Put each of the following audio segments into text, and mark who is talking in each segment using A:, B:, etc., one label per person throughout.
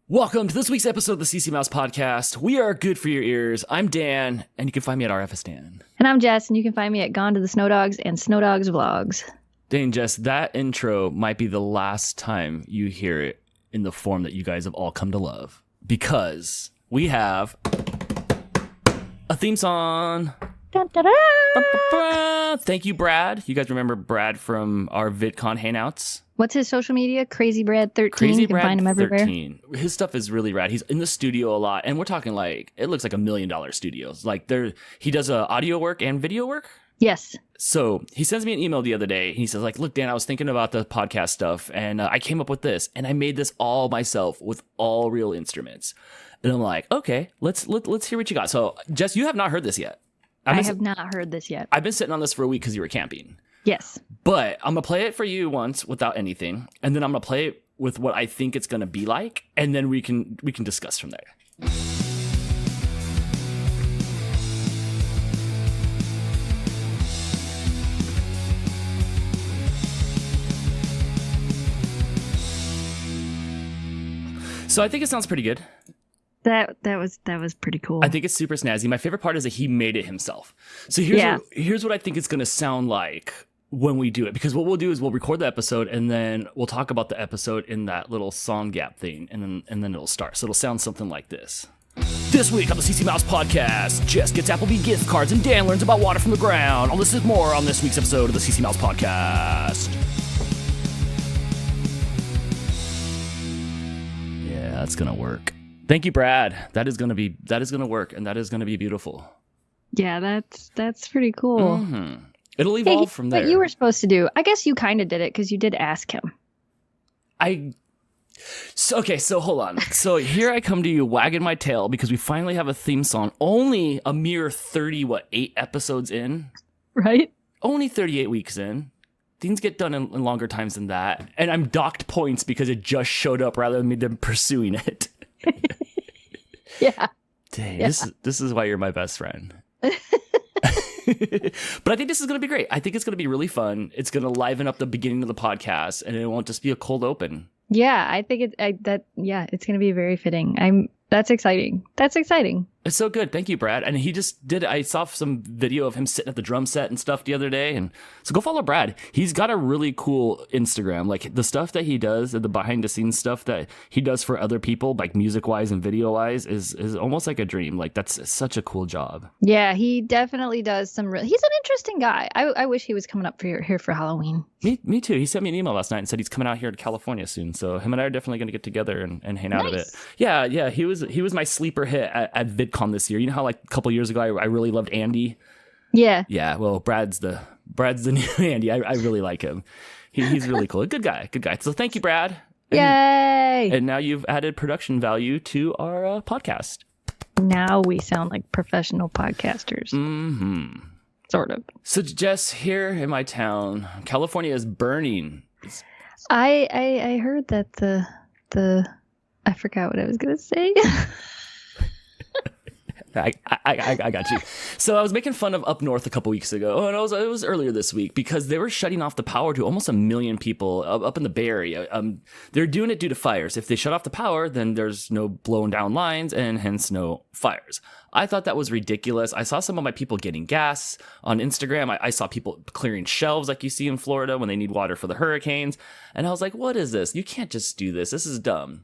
A: Welcome to this week's episode of the CC Mouse Podcast. We are good for your ears. I'm Dan, and you can find me at RFStan.
B: And I'm Jess, and you can find me at Gone to the Snow Dogs and Snow Dogs Vlogs.
A: Dang, Jess, that intro might be the last time you hear it in the form that you guys have all come to love. Because we have a theme song.
B: Dun, dun, dun.
A: Thank you, Brad. You guys remember Brad from our VidCon hangouts?
B: What's his social media? Crazy Brad 13.
A: Crazy
B: you can
A: Brad
B: find him everywhere.
A: 13. His stuff is really rad. He's in the studio a lot, and we're talking like it looks like $1 million studios. Like he does audio work and video work.
B: Yes.
A: So he sends me an email the other day. He says, like, look, Dan, I was thinking about the podcast stuff, and I came up with this, and I made this all myself with all real instruments. And I'm like, okay, let's hear what you got. So, Jess, you have not heard this yet.
B: I have not heard this yet.
A: I've been sitting on this for a week because you were camping.
B: Yes.
A: But I'm going to play it for you once without anything, and then I'm going to play it with what I think it's going to be like, and then we can discuss from there. So I think it sounds pretty good.
B: That was pretty cool.
A: I think it's super snazzy. My favorite part is that he made it himself. So here's what I think it's going to sound like when we do it. Because what we'll do is we'll record the episode and then we'll talk about the episode in that little song gap thing, and then it'll start. So it'll sound something like this. This week on the CC Mouse Podcast, Jess gets Applebee gift cards and Dan learns about water from the ground. All this is more on this week's episode of the CC Mouse Podcast. Yeah, that's going to work. Thank you, Brad. That is going to work, and that is going to be beautiful.
B: Yeah, that's pretty cool.
A: Mm-hmm. It'll evolve from there.
B: What you were supposed to do, I guess you kind of did it because you did ask him.
A: So hold on. So here I come to you wagging my tail because we finally have a theme song. Only a mere 8 episodes in.
B: Right?
A: Only 38 weeks in. Things get done in longer times than that. And I'm docked points because it just showed up rather than me pursuing it.
B: Yeah.
A: Dang,
B: yeah.
A: This is why you're my best friend. But I think this is going to be great. I think it's going to be really fun. It's going to liven up the beginning of the podcast, and it won't just be a cold open.
B: Yeah, I think it's going to be very fitting. That's exciting. That's exciting.
A: It's so good. Thank you, Brad. And he just did. I saw some video of him sitting at the drum set and stuff the other day. And so go follow Brad. He's got a really cool Instagram. Like the stuff that he does, the behind the scenes stuff that he does for other people, like music wise and video wise, is almost like a dream. Like that's such a cool job.
B: Yeah, he definitely does he's an interesting guy. I wish he was coming up here for Halloween.
A: Me too. He sent me an email last night and said he's coming out here to California soon. So him and I are definitely going to get together and hang out a bit. Yeah. He was my sleeper hit at VidCon this year. You know how like a couple years ago I really loved Andy?
B: Yeah.
A: Yeah. Well, Brad's the new Andy. I really like him. He's really cool. Good guy. So thank you, Brad.
B: Yay!
A: And now you've added production value to our podcast.
B: Now we sound like professional podcasters.
A: Mm-hmm.
B: Sort of.
A: So Jess, here in my town, California is burning.
B: I heard that the I forgot what I was gonna say.
A: I got you. So I was making fun of up north a couple weeks ago, and it was earlier this week because they were shutting off the power to almost 1 million people up in the Bay Area. They're doing it due to fires. If they shut off the power, then there's no blown down lines and hence no fires. I thought that was ridiculous. I saw some of my people getting gas on Instagram. I saw people clearing shelves like you see in Florida when they need water for the hurricanes. And I was like, what is this? You can't just do this. This is dumb.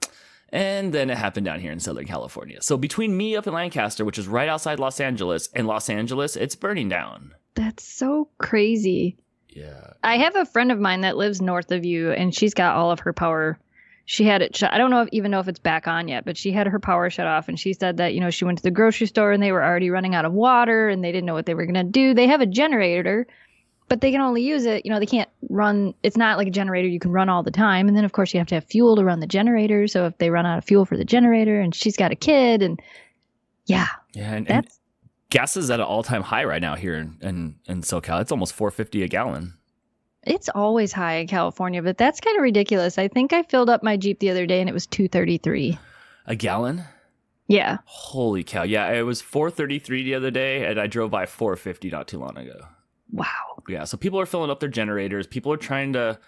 A: And then it happened down here in Southern California. So between me up in Lancaster, which is right outside Los Angeles, and Los Angeles, it's burning down.
B: That's so crazy.
A: Yeah.
B: I have a friend of mine that lives north of you, and she's got all of her power. She had it shut. I don't even know if it's back on yet, but she had her power shut off. And she said that, she went to the grocery store and they were already running out of water and they didn't know what they were going to do. They have a generator, but they can only use it. They can't run. It's not like a generator you can run all the time. And then, of course, you have to have fuel to run the generator. So if they run out of fuel for the generator, and she's got a kid, and yeah.
A: Yeah. And gas is at an all-time high right now here in SoCal. It's almost $4.50 a gallon.
B: It's always high in California, but that's kind of ridiculous. I think I filled up my Jeep the other day and it was $2.33
A: a gallon.
B: Yeah.
A: Holy cow. Yeah, it was $4.33 the other day, and I drove by $4.50 not too long ago.
B: Wow.
A: Yeah, so people are filling up their generators. People are trying to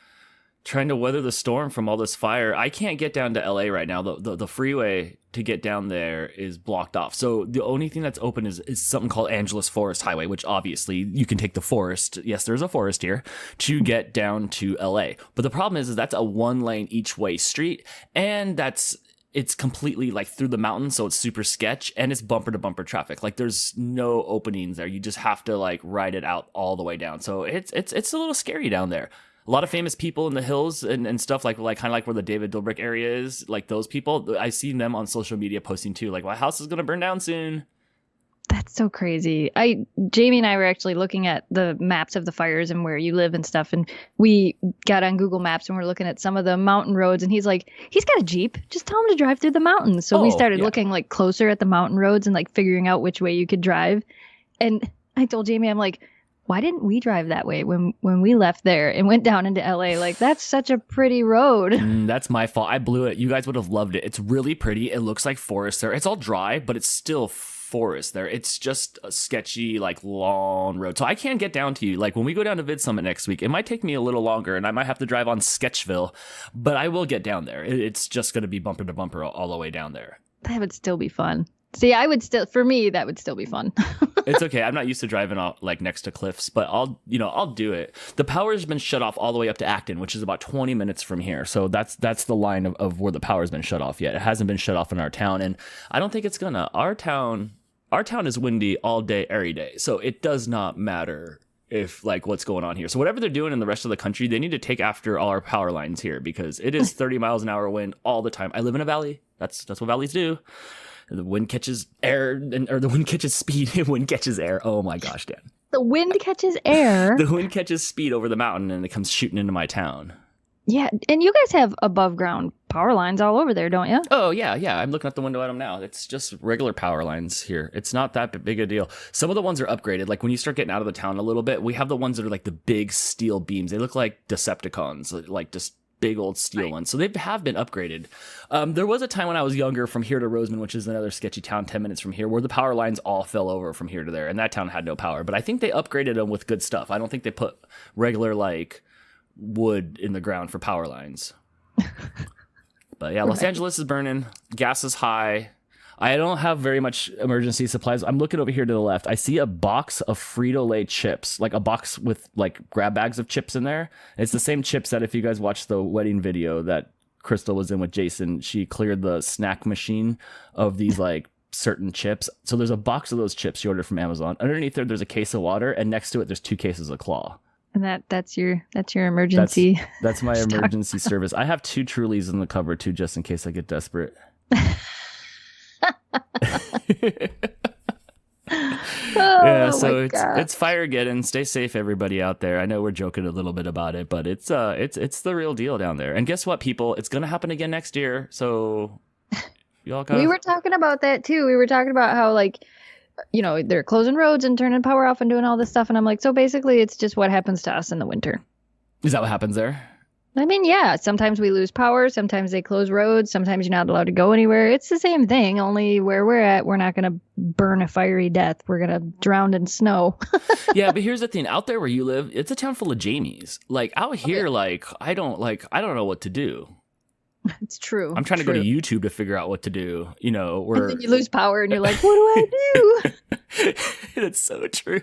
A: trying to weather the storm from all this fire. I can't get down to LA right now. The freeway to get down there is blocked off. So the only thing that's open is something called Angeles Forest Highway, which obviously you can take the forest. Yes, there's a forest here to get down to LA. But the problem is that's a 1-lane each way street. And it's completely like through the mountains. So it's super sketch and it's bumper to bumper traffic. Like there's no openings there. You just have to like ride it out all the way down. So it's a little scary down there. A lot of famous people in the hills and stuff like kind of like where the David Dobrik area is, like those people. I see them on social media posting too, like my house is going to burn down soon.
B: That's so crazy. Jamie and I were actually looking at the maps of the fires and where you live and stuff. And we got on Google Maps and we're looking at some of the mountain roads. And he's like, he's got a Jeep. Just tell him to drive through the mountains. So we started looking like closer at the mountain roads and like figuring out which way you could drive. And I told Jamie, I'm like, why didn't we drive that way when we left there and went down into LA? Like, that's such a pretty road.
A: That's my fault. I blew it. You guys would have loved it. It's really pretty. It looks like forest there. It's all dry, but it's still forest there. It's just a sketchy, like long road. So I can't get down to you. Like when we go down to Vid Summit next week, it might take me a little longer and I might have to drive on Sketchville, but I will get down there. It's just going to be bumper to bumper all the way down there.
B: That would still be fun. See, for me, that would still be fun.
A: It's okay. I'm not used to driving like next to cliffs, but I'll do it. The power's been shut off all the way up to Acton, which is about 20 minutes from here. So that's the line of where the power's been shut off yet. It hasn't been shut off in our town. And I don't think it's gonna. Our town is windy all day, every day. So it does not matter if like what's going on here. So whatever they're doing in the rest of the country, they need to take after all our power lines here because it is 30 miles an hour wind all the time. I live in a valley. That's what valleys do. The wind catches air, or the wind catches speed, and wind catches air. Oh my gosh, Dan.
B: The wind catches air.
A: The wind catches speed over the mountain, and it comes shooting into my town.
B: Yeah, and you guys have above ground power lines all over there, don't you?
A: Oh, yeah. I'm looking out the window at them now. It's just regular power lines here. It's not that big a deal. Some of the ones are upgraded. Like when you start getting out of the town a little bit, we have the ones that are like the big steel beams. They look like Decepticons, like just big old steel ones. So they have been upgraded. There was a time when I was younger from here to Roseman, which is another sketchy town 10 minutes from here, where the power lines all fell over from here to there. And that town had no power. But I think they upgraded them with good stuff. I don't think they put regular like wood in the ground for power lines. But yeah, Los Angeles is burning. Gas is high. I don't have very much emergency supplies. I'm looking over here to the left. I see a box of Frito-Lay chips, like a box with like grab bags of chips in there. It's the same chips that if you guys watched the wedding video that Crystal was in with Jason, she cleared the snack machine of these like certain chips. So there's a box of those chips she ordered from Amazon. Underneath there's a case of water, and next to it there's 2 cases of Claw.
B: And that's your emergency.
A: That's my emergency service. I have 2 Trulies in the cupboard too, just in case I get desperate. Yeah, so it's Firegeddon. Stay safe, everybody out there. I know we're joking a little bit about it, but it's the real deal down there. And guess what, people? It's gonna happen again next year. So y'all
B: we were talking about that too. We were talking about how like, you know, they're closing roads and turning power off and doing all this stuff. And I'm like, so basically it's just what happens to us in the winter.
A: Is that what happens there?
B: I mean, yeah, sometimes we lose power. Sometimes they close roads. Sometimes you're not allowed to go anywhere. It's the same thing, only where we're at, we're not going to burn a fiery death. We're going to drown in snow.
A: Yeah, but here's the thing. Out there where you live, it's a town full of Jamies. Like out here, I don't know what to do.
B: It's true.
A: I'm trying to go to YouTube to figure out what to do. You know, where
B: and then you lose power and you're like, what do I do?
A: That's so true.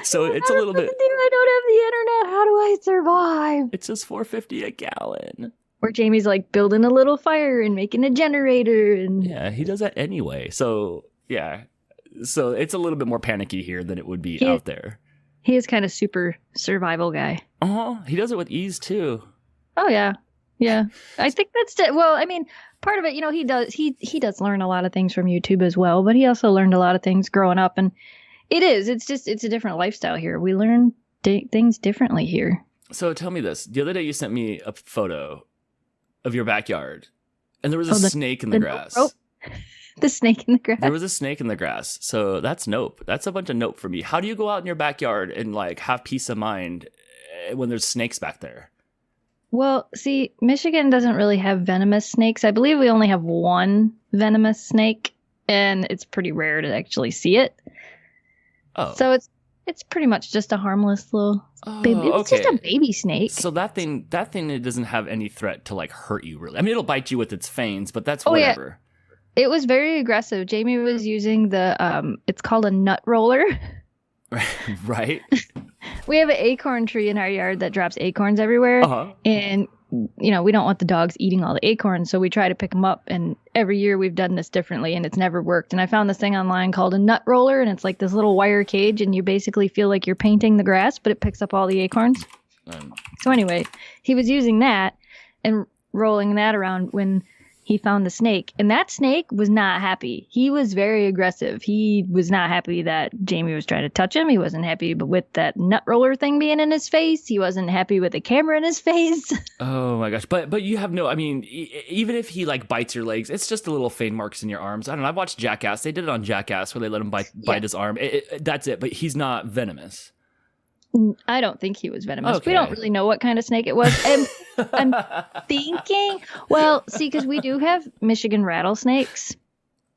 A: So it's a little bit.
B: I don't have the internet. How do I survive?
A: It's just $4.50 a gallon.
B: Or Jamie's like building a little fire and making a generator, and
A: yeah, he does that anyway. So yeah, so it's a little bit more panicky here than it would be out there.
B: He is kind of super survival guy.
A: He does it with ease too.
B: Oh yeah. Yeah, I think well, I mean, part of it, you know, he does learn a lot of things from YouTube as well, but he also learned a lot of things growing up, and it's a different lifestyle here. We learn things differently here.
A: So tell me this. The other day you sent me a photo of your backyard, and there was a snake in the grass.
B: The snake in the grass.
A: There was a snake in the grass. So that's nope. That's a bunch of nope for me. How do you go out in your backyard and like have peace of mind when there's snakes back there?
B: Well, see, Michigan doesn't really have venomous snakes. I believe we only have one venomous snake, and it's pretty rare to actually see it.
A: Oh.
B: So It's pretty much just a harmless little
A: Oh,
B: baby. It's just
A: okay.
B: a baby snake.
A: So that thing, it doesn't have any threat to like hurt you really. I mean, it'll bite you with its fangs, but that's
B: Oh yeah,
A: whatever.
B: it was very aggressive. Jamie was using it's called a nut roller.
A: Right?
B: We have an acorn tree in our yard that drops acorns everywhere.
A: Uh-huh.
B: And, we don't want the dogs eating all the acorns. So we try to pick them up. And every year we've done this differently and it's never worked. And I found this thing online called a nut roller. And it's like this little wire cage. And you basically feel like you're painting the grass, but it picks up all the acorns. So anyway, he was using that and rolling that around when he found the snake. And that snake was not happy. He was very aggressive. He was not happy that Jamie was trying to touch him. He wasn't happy with that nut roller thing being in his face. He wasn't happy with the camera in his face.
A: Oh my gosh. But you have no, I mean, even if he like bites your legs, it's just a little faint marks in your arms. I don't know. I watched Jackass. They did it on Jackass where they let him bite his arm. That's it. But he's not venomous.
B: I don't think he was venomous.
A: Okay.
B: We don't really know what kind of snake it was. And I'm thinking, well, see, because we do have Michigan rattlesnakes,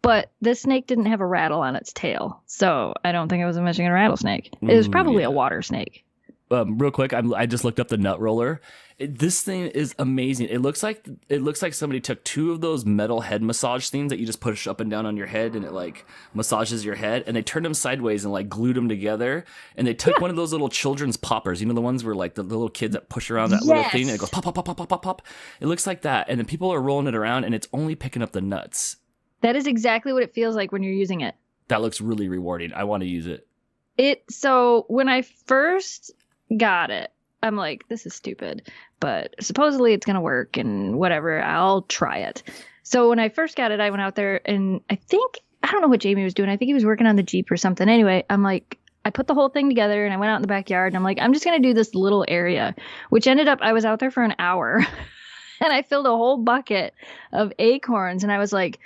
B: but this snake didn't have a rattle on its tail. So I don't think it was a Michigan rattlesnake. It was probably a water snake.
A: Real quick, I just looked up the nut roller. This thing is amazing. It looks like somebody took two of those metal head massage things that you just push up and down on your head, and it like massages your head, and they turned them sideways and like glued them together. And they took one of those little children's poppers, the ones where like the little kids that push around that little thing, and it goes pop, pop, pop, pop, pop, pop, pop. It looks like that, and then people are rolling it around, and it's only picking up the nuts.
B: That is exactly what it feels like when you're using it.
A: That looks really rewarding. I want to use it.
B: So when I first got it, I'm like, this is stupid, but supposedly it's gonna work and whatever, I'll try it. So when I first got it, I went out there and I don't know what Jamie was doing. I think he was working on the Jeep or something. Anyway, I'm like, I put the whole thing together and I went out in the backyard and I'm like, I'm just gonna do this little area, which ended up, I was out there for an hour and I filled a whole bucket of acorns and I was like,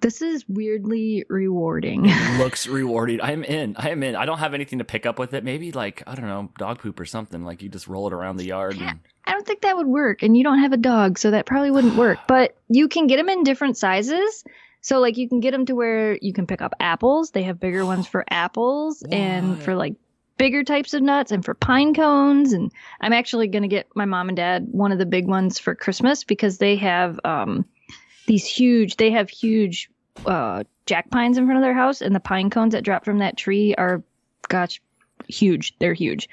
B: this is weirdly rewarding.
A: It looks rewarding. I am in. I don't have anything to pick up with it. Maybe like, I don't know, dog poop or something. Like you just roll it around the yard.
B: Yeah, I don't think that would work. And you don't have a dog, so that probably wouldn't work. But you can get them in different sizes. So like you can get them to where you can pick up apples. They have bigger ones for apples and for like bigger types of nuts and for pine cones. And I'm actually going to get my mom and dad one of the big ones for Christmas because they have huge jack pines in front of their house, and the pine cones that drop from that tree are, gosh, huge. They're huge.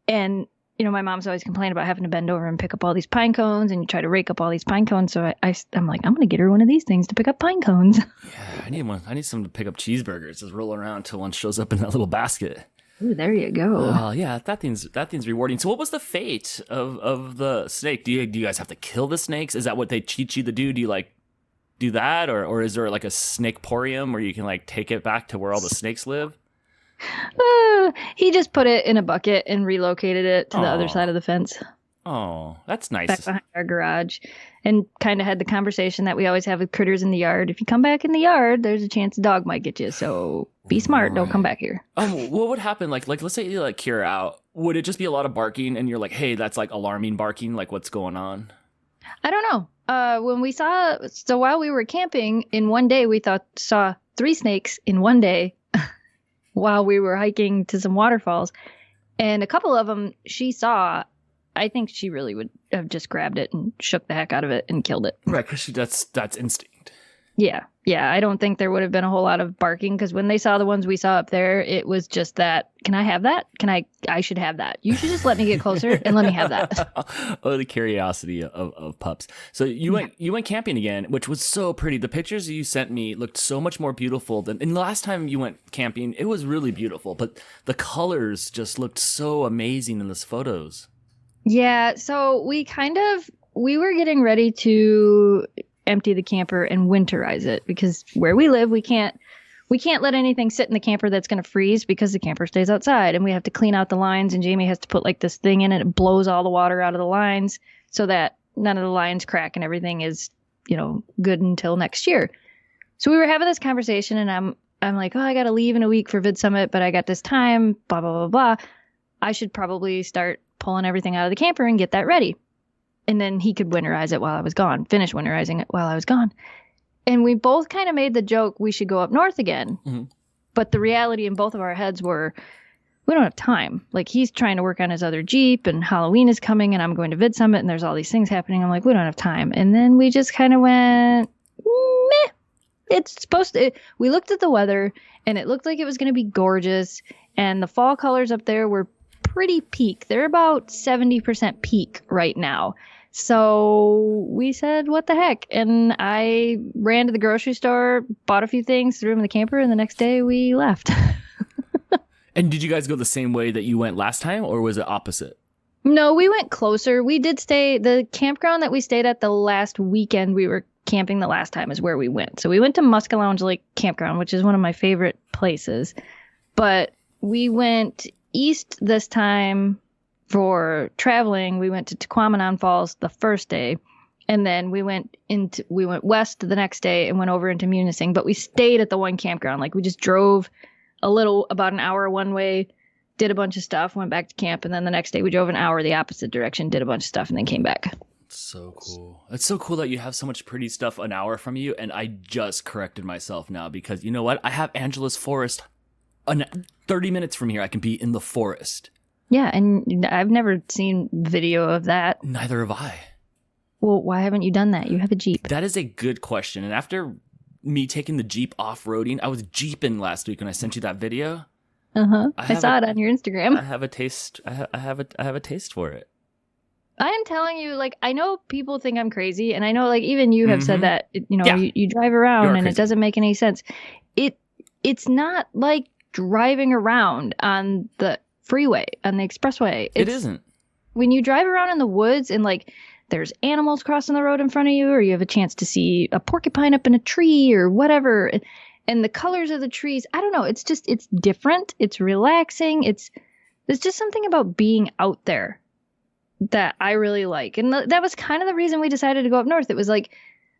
B: And, my mom's always complaining about having to bend over and pick up all these pine cones, and you try to rake up all these pine cones. So I'm like, I'm going to get her one of these things to pick up pine cones.
A: Yeah, I need one. I need some to pick up cheeseburgers. Just roll around until one shows up in that little basket.
B: Ooh, there you go.
A: Oh, yeah, that thing's rewarding. So what was the fate of the snake? Do you guys have to kill the snakes? Is that what they teach you to do? Do you like do that, or is there like a snakeporium where you can like take it back to where all the snakes live?
B: He just put it in a bucket and relocated it to the other side of the fence.
A: Oh, that's nice.
B: Back behind our garage, and kind of had the conversation that we always have with critters in the yard. If you come back in the yard, there's a chance a dog might get you. So be smart. Don't come back here.
A: What would happen? Like let's say you like Kira out. Would it just be a lot of barking and you're like, hey, that's like alarming barking? Like what's going on?
B: I don't know. While we were camping in one day, we saw 3 snakes in one day while we were hiking to some waterfalls. And a couple of them she saw, I think she really would have just grabbed it and shook the heck out of it and killed it.
A: Right, because that's instinct.
B: Yeah. I don't think there would have been a whole lot of barking because when they saw the ones we saw up there, it was just that, can I have that? I should have that. You should just let me get closer and let me have that.
A: Oh, the curiosity of pups. So you went camping again, which was so pretty. The pictures you sent me looked so much more beautiful than the last time you went camping. It was really beautiful, but the colors just looked so amazing in those photos.
B: Yeah, so we were getting ready to empty the camper and winterize it because where we live, we can't let anything sit in the camper that's going to freeze because the camper stays outside, and we have to clean out the lines, and Jamie has to put like this thing in it. It blows all the water out of the lines so that none of the lines crack and everything is, good until next year. So we were having this conversation, and I'm like, oh, I got to leave in a week for Vid Summit, but I got this time, blah, blah, blah, blah. I should probably start pulling everything out of the camper and get that ready. And then he could winterize it while I was gone, finish winterizing it while I was gone. And we both kind of made the joke we should go up north again. Mm-hmm. But the reality in both of our heads were we don't have time. Like, he's trying to work on his other Jeep, and Halloween is coming, and I'm going to Vid Summit, and there's all these things happening. I'm like, we don't have time. And then we just kind of went, meh. It's supposed to. We looked at the weather, and it looked like it was going to be gorgeous. And the fall colors up there were pretty peak. They're about 70% peak right now. So we said, what the heck? And I ran to the grocery store, bought a few things, threw them in the camper, and the next day we left.
A: And did you guys go the same way that you went last time, or was it opposite?
B: No, we went closer. We did stay. The campground that we stayed at the last weekend we were camping the last time is where we went. So we went to Muskalounge Lake Campground, which is one of my favorite places. But we went east this time for traveling. We went to Tequamanon Falls the first day, and then we went west the next day and went over into Munising. But we stayed at the one campground. Like, we just drove about an hour one way, did a bunch of stuff, went back to camp, and then the next day we drove an hour the opposite direction, did a bunch of stuff, and then came back.
A: So cool. It's so cool that you have so much pretty stuff an hour from you, and I just corrected myself now because you know what? I have Angela's Forest 30 minutes from here. I can be in the forest.
B: Yeah, and I've never seen video of that.
A: Neither have I.
B: Well, why haven't you done that? You have a Jeep.
A: That is a good question. And after me taking the Jeep off-roading, I was Jeeping last week when I sent you that video.
B: I saw it on your Instagram.
A: I have a taste. I have a taste for it.
B: I am telling you, like, I know people think I'm crazy, and I know, like, even you have said that, you drive around and it doesn't make any sense. It's not like driving around on the freeway, on the expressway.
A: It isn't.
B: When you drive around in the woods and, like, there's animals crossing the road in front of you, or you have a chance to see a porcupine up in a tree or whatever, and the colors of the trees, I don't know, it's different, it's relaxing, there's just something about being out there that I really like. And that was kind of the reason we decided to go up north. It was like,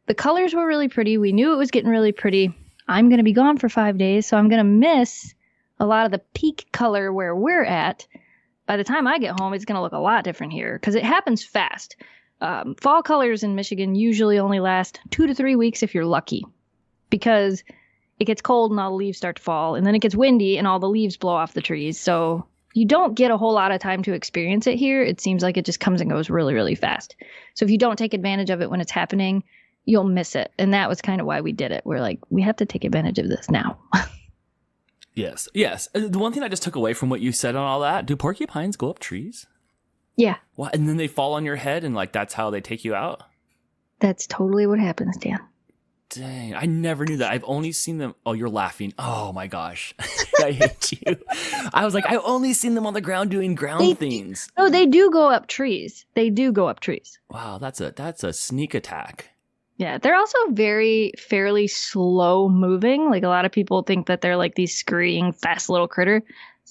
B: the colors were really pretty, we knew it was getting really pretty. I'm going to be gone for 5 days, so I'm going to miss a lot of the peak color where we're at. By the time I get home, it's going to look a lot different here, because it happens fast. Fall colors in Michigan usually only last 2 to 3 weeks if you're lucky, because it gets cold and all the leaves start to fall, and then it gets windy and all the leaves blow off the trees. So you don't get a whole lot of time to experience it here. It seems like it just comes and goes really, really fast. So if you don't take advantage of it when it's happening, you'll miss it. And that was kind of why we did it. We're like, we have to take advantage of this now.
A: Yes. The one thing I just took away from what you said on all that, do porcupines go up trees?
B: Yeah.
A: What? And then they fall on your head, and like that's how they take you out?
B: That's totally what happens, Dan.
A: Dang, I never knew that. I've only seen them. Oh, you're laughing. Oh my gosh. I hate you. I was like, I've only seen them on the ground doing things.
B: No, they do go up trees.
A: Wow, that's a sneak attack.
B: Yeah, they're also fairly slow moving. Like, a lot of people think that they're like these scurrying, fast little critter.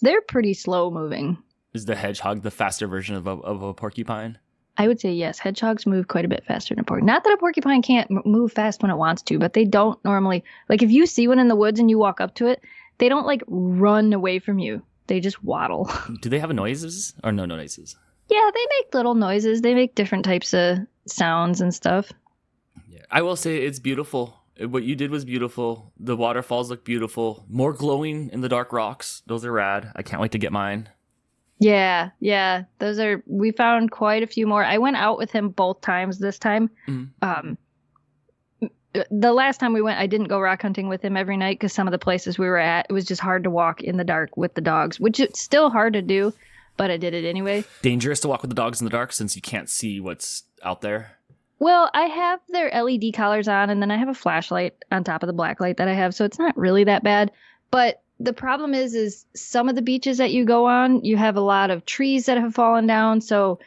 B: They're pretty slow moving.
A: Is the hedgehog the faster version of a porcupine?
B: I would say yes. Hedgehogs move quite a bit faster than a porcupine. Not that a porcupine can't move fast when it wants to, but they don't normally. Like, if you see one in the woods and you walk up to it, they don't like run away from you. They just waddle.
A: Do they have noises or no noises?
B: Yeah, they make little noises. They make different types of sounds and stuff.
A: Yeah, I will say it's beautiful. What you did was beautiful. The waterfalls look beautiful. More glowing in the dark rocks. Those are rad. I can't wait to get mine.
B: Yeah. We found quite a few more. I went out with him both times this time. Mm-hmm. The last time we went, I didn't go rock hunting with him every night because some of the places we were at, it was just hard to walk in the dark with the dogs, which it's still hard to do, but I did it anyway.
A: Dangerous to walk with the dogs in the dark since you can't see what's out there?
B: Well, I have their LED collars on, and then I have a flashlight on top of the black light that I have, so it's not really that bad. But the problem is some of the beaches that you go on, you have a lot of trees that have fallen down. So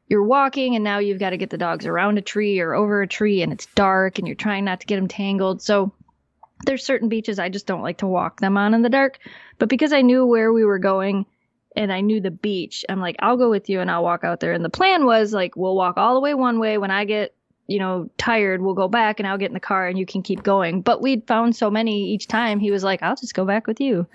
B: you're walking and now you've got to get the dogs around a tree or over a tree, and it's dark and you're trying not to get them tangled. So there's certain beaches I just don't like to walk them on in the dark. But because I knew where we were going and I knew the beach, I'm like, I'll go with you and I'll walk out there. And the plan was like, we'll walk all the way one way. When I get, tired, we'll go back and I'll get in the car and you can keep going. But we'd found so many each time. He was like, I'll just go back with you.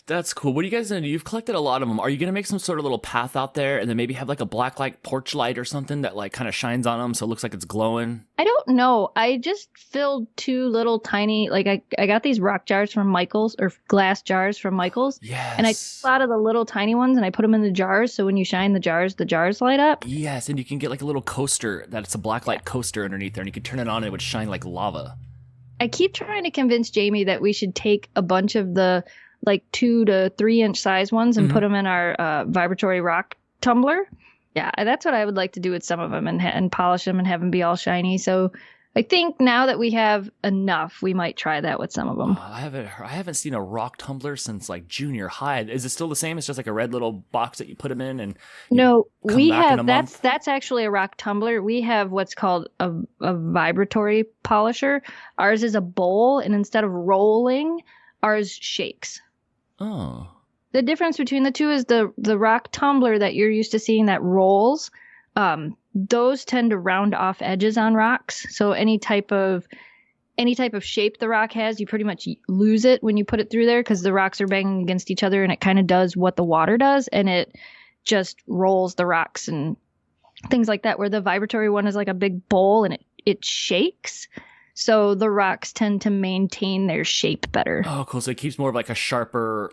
A: That's cool. What are you guys going to do? You've collected a lot of them. Are you going to make some sort of little path out there and then maybe have like a black light porch light or something that like kind of shines on them so it looks like it's glowing?
B: I don't know. I just filled 2 little tiny, like I got these rock jars from Michael's, or glass jars from Michael's.
A: Yes.
B: And I took a lot of the little tiny ones and I put them in the jars. So when you shine the jars light up.
A: Yes. And you can get like a little coaster that's a black light coaster underneath there and you can turn it on and it would shine like lava.
B: I keep trying to convince Jamie that we should take a bunch of the like 2 to 3 inch size ones and put them in our vibratory rock tumbler. Yeah, that's what I would like to do with some of them and polish them and have them be all shiny. So I think now that we have enough, we might try that with some of them.
A: I haven't seen a rock tumbler since like junior high. Is it still the same? It's just like a red little box that you put them in and
B: no, we have that's actually a rock tumbler. We have what's called a vibratory polisher. Ours is a bowl, and instead of rolling, ours shakes.
A: Oh.
B: The difference between the two is the rock tumbler that you're used to seeing that rolls. Those tend to round off edges on rocks. So any type of shape the rock has, you pretty much lose it when you put it through there because the rocks are banging against each other and it kind of does what the water does and it just rolls the rocks and things like that. Where the vibratory one is like a big bowl and it shakes. So the rocks tend to maintain their shape better.
A: Oh, cool. So it keeps more of like a sharper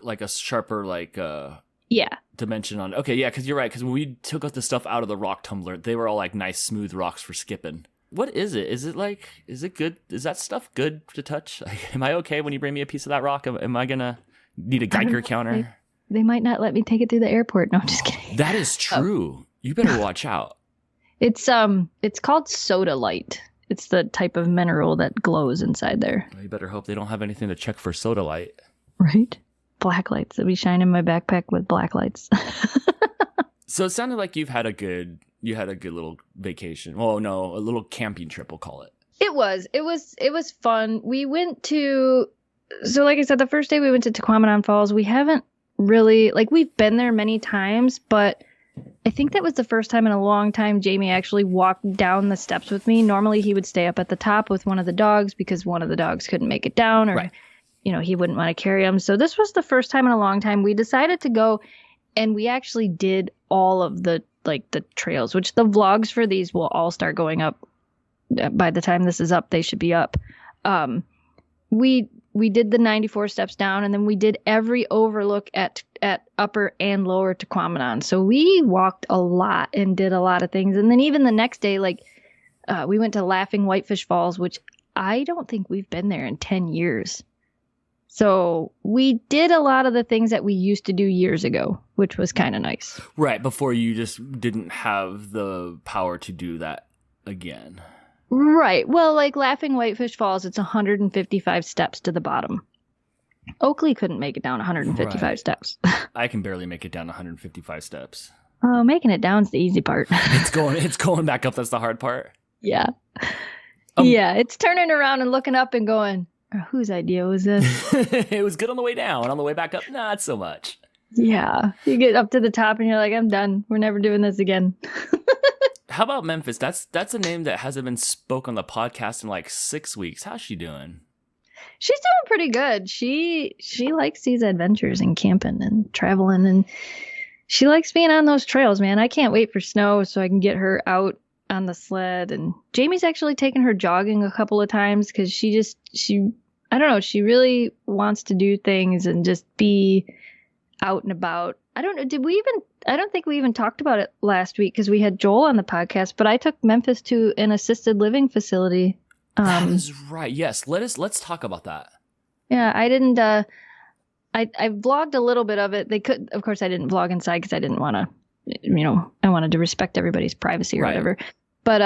B: yeah.
A: dimension on. Okay, yeah, because you're right. Because when we took the stuff out of the rock tumbler, they were all like nice, smooth rocks for skipping. What is it? Is it good? Is that stuff good to touch? Like, am I okay when you bring me a piece of that rock? Am I gonna need a Geiger counter?
B: They might not let me take it through the airport. No, I'm just kidding.
A: That is true. You better watch out.
B: It's called soda light. It's the type of mineral that glows inside there.
A: Well, you better hope they don't have anything to check for soda light.
B: Right? Black lights. That we shine in my backpack with black lights.
A: So it sounded like you had a good little vacation. Oh no, a little camping trip, we'll call it.
B: It was fun. We went to, so like I said, the first day we went to Tequamanon Falls. We haven't really, like, we've been there many times, but I think that was the first time in a long time Jamie actually walked down the steps with me. Normally he would stay up at the top with one of the dogs because one of the dogs couldn't make it down, or, he wouldn't want to carry him. So this was the first time in a long time we decided to go, and we actually did all of the trails, which the vlogs for these will all start going up. By the time this is up, they should be up. We did the 94 steps down, and then we did every overlook at upper and lower Tequamanon. So we walked a lot and did a lot of things. And then even the next day, we went to Laughing Whitefish Falls, which I don't think we've been there in 10 years. So we did a lot of the things that we used to do years ago, which was kind of nice.
A: Right, before you just didn't have the power to do that again.
B: Right. Well, like Laughing Whitefish Falls, it's 155 steps to the bottom. Oakley couldn't make it down 155 steps.
A: I can barely make it down 155 steps.
B: Oh, making it down's the easy part.
A: It's going back up. That's the hard part.
B: Yeah. Yeah, it's turning around and looking up and going, whose idea was this?
A: It was good on the way down. On the way back up, not so much.
B: Yeah. You get up to the top and you're like, I'm done. We're never doing this again.
A: How about Memphis? That's a name that hasn't been spoke on the podcast in like 6 weeks. How's she doing?
B: She's doing pretty good. She likes these adventures and camping and traveling, and she likes being on those trails, man. I can't wait for snow so I can get her out on the sled. And Jamie's actually taken her jogging a couple of times because she I don't know, she really wants to do things and just be out and about. I don't know, I don't think we even talked about it last week because we had Joel on the podcast, but I took Memphis to an assisted living facility.
A: That is right. Yes. Let's talk about that.
B: Yeah, I didn't, I vlogged a little bit of it. Of course I didn't vlog inside because I didn't want to, I wanted to respect everybody's privacy or whatever. But,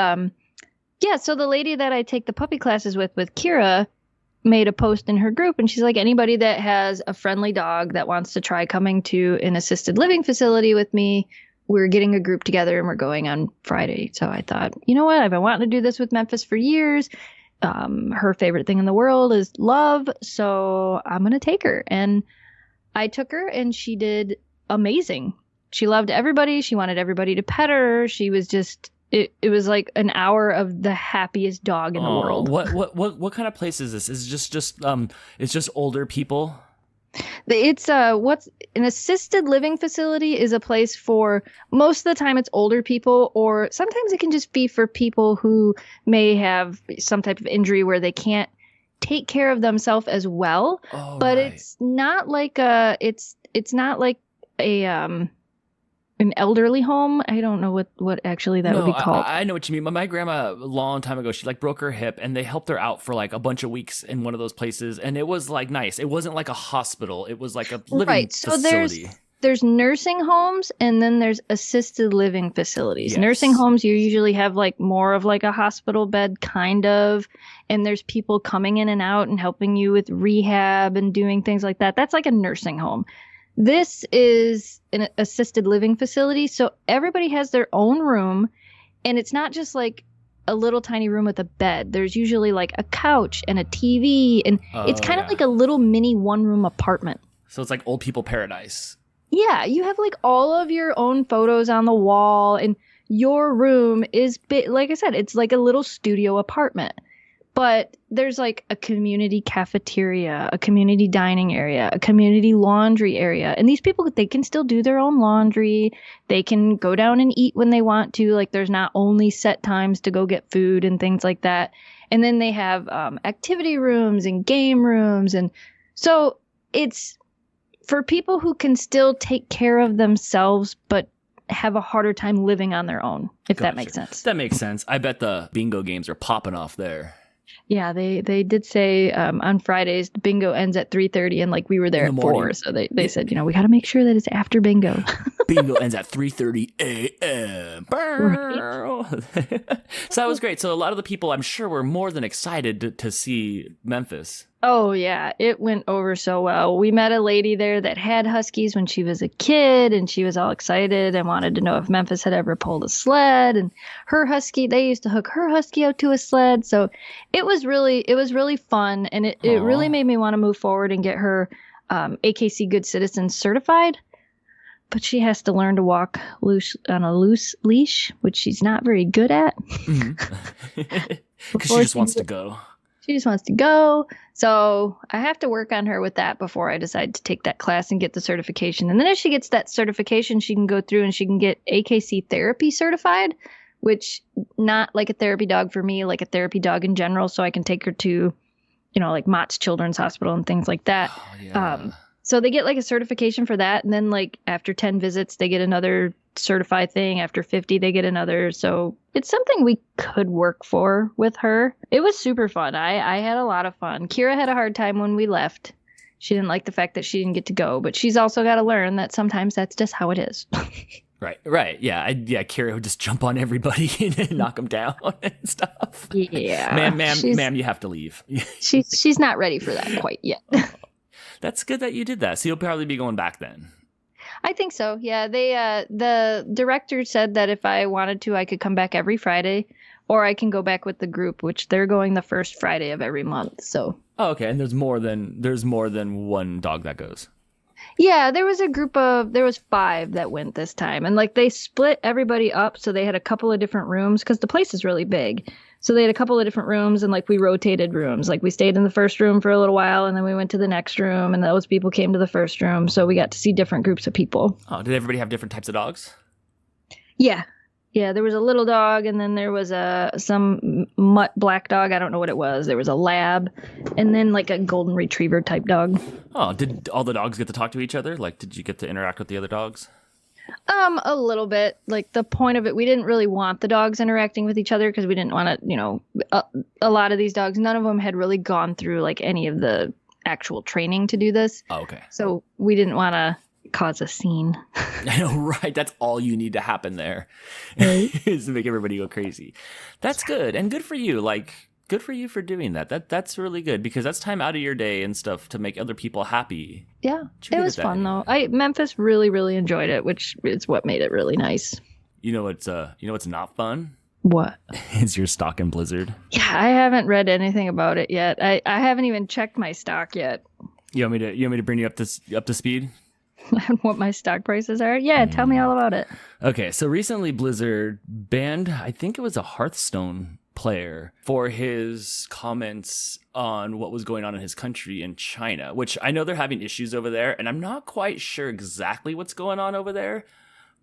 B: yeah, so the lady that I take the puppy classes with Kira, made a post in her group, and she's like, anybody that has a friendly dog that wants to try coming to an assisted living facility with me, we're getting a group together and we're going on Friday. So I thought, you know what? I've been wanting to do this with Memphis for years. Her favorite thing in the world is love. So I'm going to take her. And I took her and she did amazing. She loved everybody. She wanted everybody to pet her. She was just it was like an hour of the happiest dog in the world.
A: What kind of place is this? Is it it's just older people?
B: It's what's an assisted living facility is a place for, most of the time it's older people, or sometimes it can just be for people who may have some type of injury where they can't take care of themselves as well. But
A: Right.
B: it's not like it's not like a an elderly home. I don't know what actually that would be called.
A: I know what you mean. My grandma, a long time ago, she like broke her hip, and they helped her out for like a bunch of weeks in one of those places, and it was like nice. It wasn't like a hospital. It was like a living facility.
B: There's nursing homes, and then there's assisted living facilities.
A: Yes.
B: Nursing homes, you usually have like more of like a hospital bed kind of, and there's people coming in and out and helping you with rehab and doing things like that. That's like a nursing home. This is an assisted living facility, so everybody has their own room, and it's not just like a little tiny room with a bed. There's usually like a couch and a TV, and it's kind of like a little mini one-room apartment.
A: So it's like old people paradise.
B: Yeah, you have like all of your own photos on the wall, and your room is like I said, it's like a little studio apartment. But there's like a community cafeteria, a community dining area, a community laundry area. And these people, they can still do their own laundry. They can go down and eat when they want to. Like there's not only set times to go get food and things like that. And then they have activity rooms and game rooms. And so it's for people who can still take care of themselves, but have a harder time living on their own, if that makes sense.
A: That makes sense. I bet the bingo games are popping off there.
B: Yeah, they did say on Fridays the bingo ends at 3:30, and like we were there at 4, so they said, we got to make sure that it's after bingo.
A: Bingo ends at 3:30 a.m. Right. So that was great. So a lot of the people, I'm sure, were more than excited to see Memphis.
B: Oh yeah, it went over so well. We met a lady there that had huskies when she was a kid, and she was all excited and wanted to know if Memphis had ever pulled a sled. And her husky, they used to hook her husky out to a sled. So it was really fun, and it really made me want to move forward and get her AKC Good Citizen certified. But she has to learn to walk on a loose leash, which she's not very good at.
A: Because she just wants to go.
B: She just wants to go. So I have to work on her with that before I decide to take that class and get the certification. And then if she gets that certification, she can go through and she can get AKC therapy certified, which not like a therapy dog for me, like a therapy dog in general. So I can take her to, like Mott's Children's Hospital and things like that.
A: Oh, yeah.
B: So they get like a certification for that. And then like after 10 visits, they get another certified thing. After 50, they get another. So it's something we could work for with her. It was super fun. I had a lot of fun. Kira had a hard time when we left. She didn't like the fact that she didn't get to go, but she's also got to learn that sometimes that's just how it is.
A: Right. Yeah. Kira would just jump on everybody and knock them down and stuff.
B: Yeah.
A: Ma'am, you have to leave.
B: she's not ready for that quite yet.
A: That's good that you did that. So you'll probably be going back then.
B: I think so. Yeah, the director said that if I wanted to, I could come back every Friday, or I can go back with the group, which they're going the first Friday of every month. So.
A: Oh, okay. And there's more than one dog that goes.
B: Yeah, there was 5 that went this time, and like they split everybody up, so they had a couple of different rooms because the place is really big. So they had a couple of different rooms, and like we rotated rooms. Like we stayed in the first room for a little while, and then we went to the next room, and those people came to the first room. So we got to see different groups of people.
A: Oh, did everybody have different types of dogs?
B: Yeah. Yeah, there was a little dog, and then there was some mutt black dog. I don't know what it was. There was a lab, and then like a golden retriever type dog.
A: Oh, did all the dogs get to talk to each other? Like, did you get to interact with the other dogs?
B: A little bit. Like the point of it, we didn't really want the dogs interacting with each other because we didn't want to, a lot of these dogs, none of them had really gone through like any of the actual training to do this.
A: Oh, okay.
B: So we didn't want to cause a scene.
A: I know, right? That's all you need to happen there, is to make everybody go crazy. That's good, and good for you. Like, good for you for doing that. That's really good because that's time out of your day and stuff to make other people happy.
B: Yeah, it was fun though. Memphis really, really enjoyed it, which is what made it really nice.
A: You know what's not fun?
B: What?
A: Is your stock in Blizzard?
B: Yeah, I haven't read anything about it yet. I haven't even checked my stock yet.
A: You want me to bring you up to speed?
B: what my stock prices are? Yeah, tell me all about it.
A: Okay, so recently Blizzard banned, I think it was a Hearthstone player for his comments on what was going on in his country in China, which I know they're having issues over there, and I'm not quite sure exactly what's going on over there,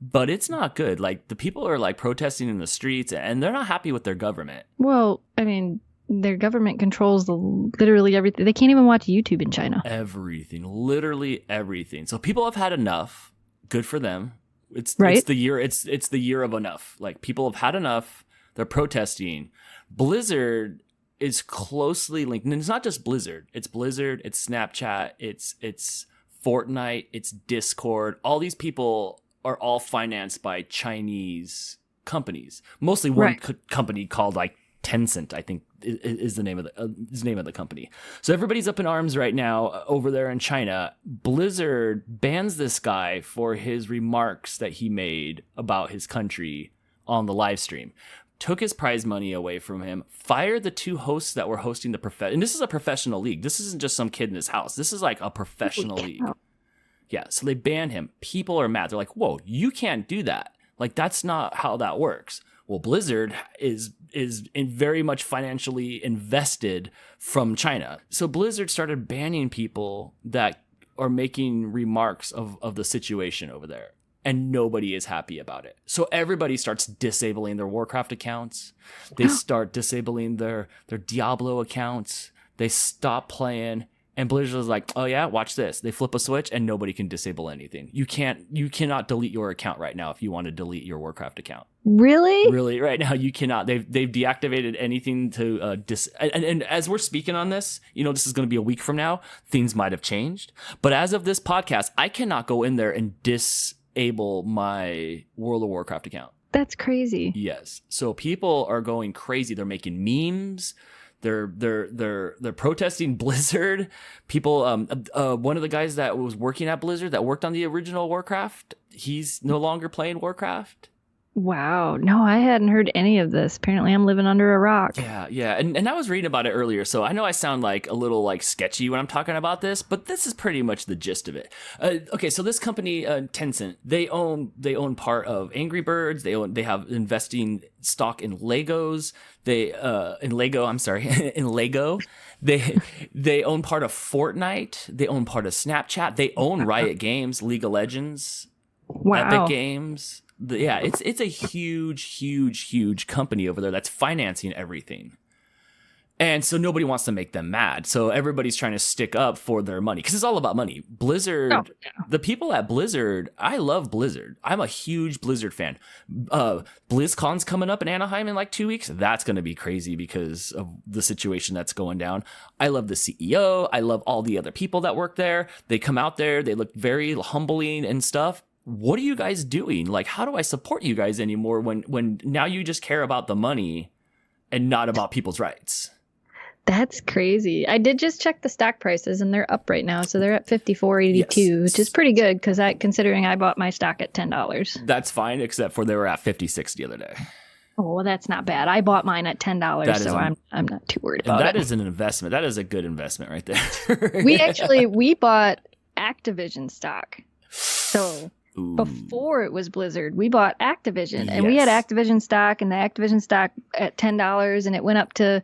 A: but it's not good. Like, the people are like protesting in the streets, and they're not happy with their government.
B: Well, I mean, their government controls literally everything. They can't even watch YouTube in China.
A: Everything, literally everything. So people have had enough. Good for them. It's the year. It's the year of enough. Like, people have had enough. They're protesting. Blizzard is closely linked, and it's not just Blizzard. It's Blizzard. It's Snapchat. It's Fortnite. It's Discord. All these people are all financed by Chinese companies. Mostly one company called like Tencent, I think, is the name of the company. So everybody's up in arms right now over there in China. Blizzard bans this guy for his remarks that he made about his country on the live stream. Took his prize money away from him, fired the 2 hosts that were hosting the and this is a professional league. This isn't just some kid in his house. This is like a professional league. Yeah, so they banned him. People are mad. They're like, whoa, you can't do that. Like, that's not how that works. Well, Blizzard is very much financially invested from China. So Blizzard started banning people that are making remarks of the situation over there. And nobody is happy about it. So everybody starts disabling their Warcraft accounts. They start disabling their Diablo accounts. They stop playing. And Blizzard is like, oh yeah, watch this. They flip a switch and nobody can disable anything. You cannot delete your account right now if you want to delete your Warcraft account.
B: Really?
A: Really, right now you cannot. They've deactivated anything to and as we're speaking on this, this is going to be a week from now. Things might have changed, but as of this podcast, I cannot go in there and disable my World of Warcraft account.
B: That's crazy.
A: Yes. So people are going crazy. They're making memes. They're protesting Blizzard. People, one of the guys that was working at Blizzard that worked on the original Warcraft, he's no longer playing Warcraft.
B: Wow. No, I hadn't heard any of this. Apparently I'm living under a rock.
A: Yeah. And I was reading about it earlier, so I know I sound like a little like sketchy when I'm talking about this, but this is pretty much the gist of it. Okay, so this company, Tencent, they own part of Angry Birds. They have investing stock in Legos. In Lego. They own part of Fortnite. They own part of Snapchat. They own Riot Games, League of Legends, Epic Games. It's a huge company over there that's financing everything. And so nobody wants to make them mad. So everybody's trying to stick up for their money because it's all about money. Blizzard, The people at Blizzard, I love Blizzard. I'm a huge Blizzard fan. BlizzCon's coming up in Anaheim in like 2 weeks. That's going to be crazy because of the situation that's going down. I love the CEO. I love all the other people that work there. They come out there. They look very humbling and stuff. What are you guys doing? Like, how do I support you guys anymore when now you just care about the money and not about people's rights?
B: That's crazy. I did just check the stock prices and they're up right now. So they're at $54.82, which is pretty good because considering I bought my stock at $10.
A: That's fine, except for they were at $56 the other day.
B: Oh, well, that's not bad. I bought mine at $10, so I'm not too worried about it.
A: That is an investment. That is a good investment right there.
B: we bought Activision stock. So before it was Blizzard, we bought Activision and we had Activision stock and the Activision stock at $10 and it went up to,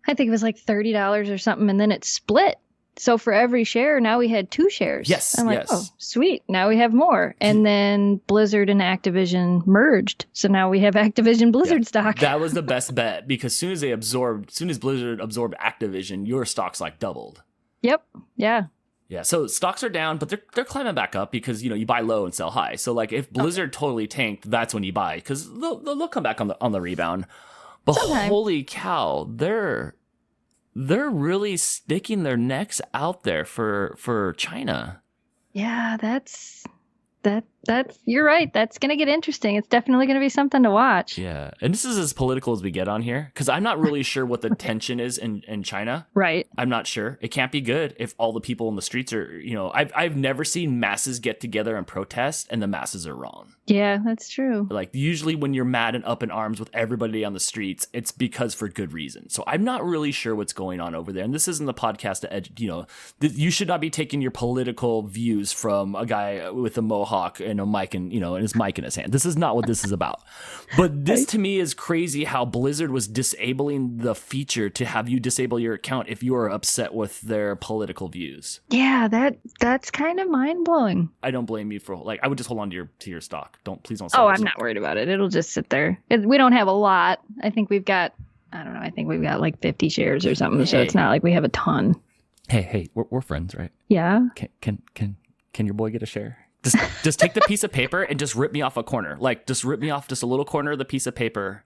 B: I think it was like $30 or something. And then it split. So for every share, now we had 2 shares.
A: Yes.
B: I'm like, oh, sweet. Now we have more. And then Blizzard and Activision merged. So now we have Activision Blizzard stock.
A: That was the best bet because as soon as Blizzard absorbed Activision, your stocks like doubled.
B: Yep. Yeah.
A: Yeah, so stocks are down, but they're climbing back up because you buy low and sell high. So like if Blizzard totally tanked, that's when you buy because they'll come back on the rebound. But holy cow, they're really sticking their necks out there for China.
B: Yeah, You're right. That's going to get interesting. It's definitely going to be something to watch.
A: Yeah. And this is as political as we get on here because I'm not really sure what the tension is in China.
B: Right.
A: I'm not sure. It can't be good if all the people in the streets are, I've never seen masses get together and protest and the masses are wrong.
B: Yeah, that's true.
A: Like usually when you're mad and up in arms with everybody on the streets, it's because for good reason. So I'm not really sure what's going on over there. And this isn't the podcast to you should not be taking your political views from a guy with a mohawk and a mic and his mic in his hand. This is not what this is about. But this to me is crazy how Blizzard was disabling the feature to have you disable your account if you are upset with their political views.
B: Yeah, that's kind of mind blowing.
A: I don't blame you for I would just hold on to your stock. Please don't.
B: Oh, I'm not worried about it. It'll just sit there. We don't have a lot. I think we've got like 50 shares or something. So it's not like we have a ton.
A: Hey, we're friends, right?
B: Yeah.
A: Can your boy get a share? Just take the piece of paper and just rip me off a corner. Like just rip me off just a little corner of the piece of paper.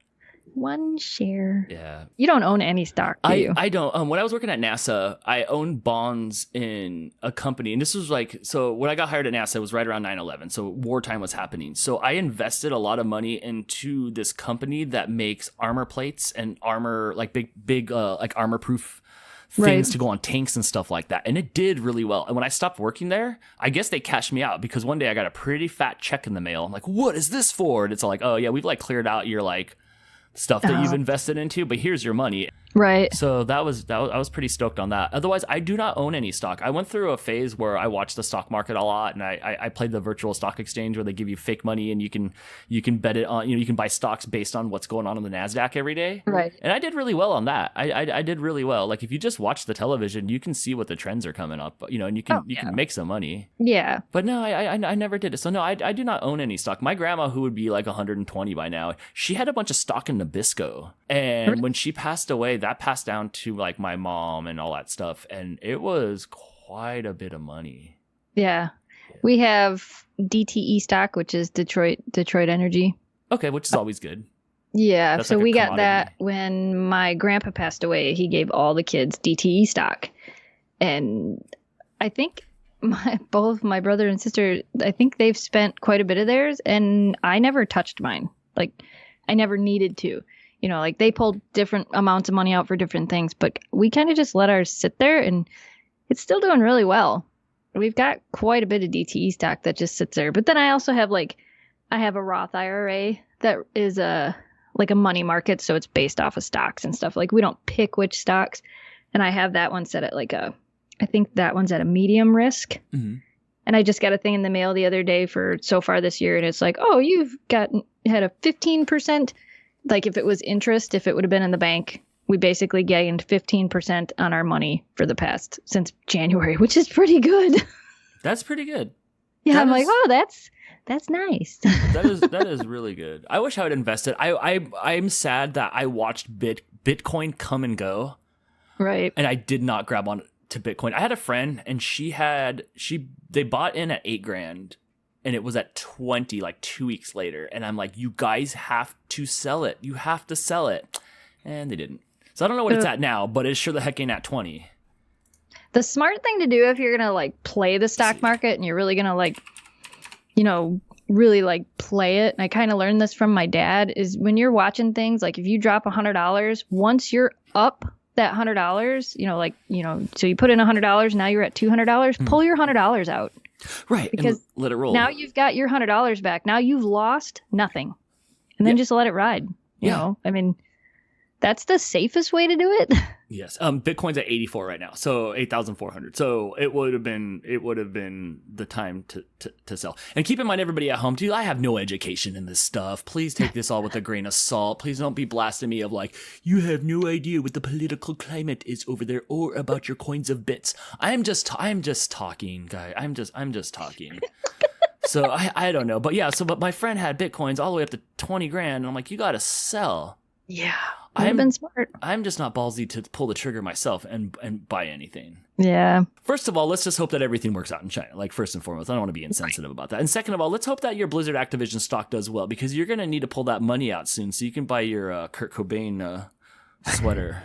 B: One share.
A: Yeah.
B: You don't own any stock, do you?
A: I don't. When I was working at NASA, I owned bonds in a company. And this was so when I got hired at NASA, it was right around 9/11. So wartime was happening. So I invested a lot of money into this company that makes armor plates and armor, like big armor proof things to go on tanks and stuff like that. And it did really well. And when I stopped working there, I guess they cashed me out because one day I got a pretty fat check in the mail. I'm like, what is this for? And it's all like, oh yeah, we've cleared out your stuff that you've invested into, but here's your money.
B: Right.
A: So I was pretty stoked on that. Otherwise, I do not own any stock. I went through a phase where I watched the stock market a lot, and I played the virtual stock exchange where they give you fake money and you can bet it on, you can buy stocks based on what's going on the NASDAQ every day.
B: Right.
A: And I did really well on that. I did really well. Like if you just watch the television, you can see what the trends are coming up, and you can make some money.
B: Yeah.
A: But no, I never did it. So no, I do not own any stock. My grandma, who would be 120 by now, she had a bunch of stock in Nabisco. And when she passed away, that passed down to my mom and all that stuff. And it was quite a bit of money.
B: Yeah. We have DTE stock, which is Detroit Energy.
A: Okay, which is always good.
B: Yeah.
A: That's
B: so we got
A: commodity.
B: that when my grandpa passed away. He gave all the kids DTE stock. And I think both my brother and sister, I think they've spent quite a bit of theirs. And I never touched mine. I never needed to. They pulled different amounts of money out for different things, but we kind of just let ours sit there and it's still doing really well. We've got quite a bit of DTE stock that just sits there. But then I also have I have a Roth IRA that is a money market. So it's based off of stocks and stuff. We don't pick which stocks. And I have that one set at I think that one's at a medium risk. Mm-hmm. And I just got a thing in the mail the other day for so far this year. And it's oh, you've had a 15%. If it was interest, if it would have been in the bank, we basically gained 15% on our money since January, which is pretty good.
A: That's pretty good.
B: Yeah, I'm oh, that's nice.
A: That is really good. I wish I would invested. I'm sad that I watched Bitcoin come and go.
B: Right.
A: And I did not grab on to Bitcoin. I had a friend and they bought in at $8,000. And it was at 20, 2 weeks later. And I'm like, you guys have to sell it. You have to sell it. And they didn't. So I don't know what it's at now, but it's sure the heck ain't at 20.
B: The smart thing to do if you're going to play the stock market and you're really going to really play it. And I kind of learned this from my dad is when you're watching things, if you drop $100, once you're up that $100, so you put in $100, now you're at $200, pull your $100 out.
A: Right.
B: Because
A: let it roll.
B: Now you've got your $100 back. Now you've lost nothing. And then just let it ride. You know, that's the safest way to do it.
A: Yes. Bitcoin's at 84 right now. So 8,400. So it would have been the time to sell. And keep in mind, everybody at home, I have no education in this stuff. Please take this all with a grain of salt. Please don't be blasting me of you have no idea what the political climate is over there or about your coins of bits. I'm just talking, guy. I'm just talking. So I don't know. But my friend had Bitcoins all the way up to 20 grand. And I'm like, you got to sell.
B: Yeah. I've been smart.
A: I'm just not ballsy to pull the trigger myself and buy anything.
B: Yeah.
A: First of all, let's just hope that everything works out in China. First and foremost, I don't want to be insensitive about that. And second of all, let's hope that your Blizzard Activision stock does well because you're going to need to pull that money out soon so you can buy your Kurt Cobain sweater.